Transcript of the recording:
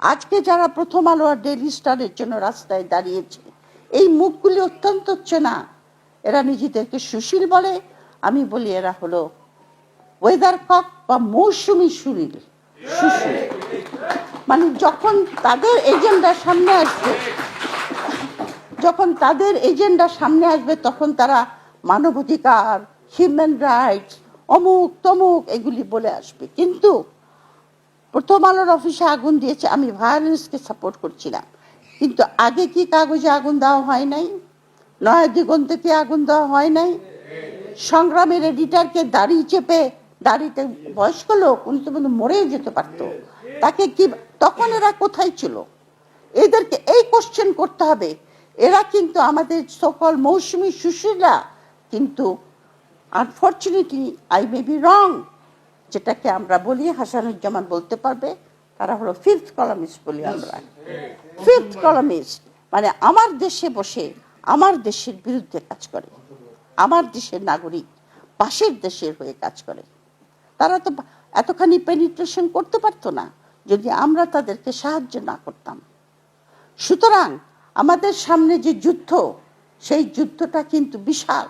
আজকে যারা প্রথম আলো আর ডেইলি স্টারের জন্য রাস্তায় দাঁড়িয়েছে, এই মুখগুলি অত্যন্ত চেনা। এরা নিজেদেরকে সুশীল বলে, আমি বলি এরা হলো ওয়েদার কক বা মৌসুমী সুশীল। মানে যখন তাদের এজেন্ডা সামনে আসবে, তখন তারা মানবাধিকার, হিউম্যান রাইটস, অমুক তমুক এগুলি বলে আসবে। কিন্তু প্রথম আলোর অফিসে আগুন দিয়েছে, আমি ভায়োলেন্সকে সাপোর্ট করছি না, কিন্তু আগে কি কাগজে আগুন দেওয়া হয় নাই? নয়া দিগন্তেতে আগুন দেওয়া হয় নাই? সংগ্রামের এডিটরকে দাড়ি চেপে, দাড়িতে বয়স্ক লোক, উনি তো মরেও যেতে পারতো, তাকে কি তখন এরা কোথায় ছিল? এদেরকে এই কোশ্চেন করতে হবে। এরা কিন্তু আমাদের সকল মৌসুমী সুশীলরা, কিন্তু unfortunately I may be wrong, যেটাকে আমরা বলি, হাসানুজ্জামান বলতে পারবে, তারা হলো ফিফথ কলামিস্ট বলি আমরা। ফিফথ কলামিস্ট মানে আমার দেশে বসে আমার দেশের বিরুদ্ধে কাজ করে, আমার দেশের নাগরিক পাশের দেশের হয়ে কাজ করে। তারা তো এতখানি পেনিট্রেশন করতে পারতো না যদি আমরা তাদেরকে সাহায্য না করতাম। সুতরাং আমাদের সামনে যে যুদ্ধ, সেই যুদ্ধটা কিন্তু বিশাল।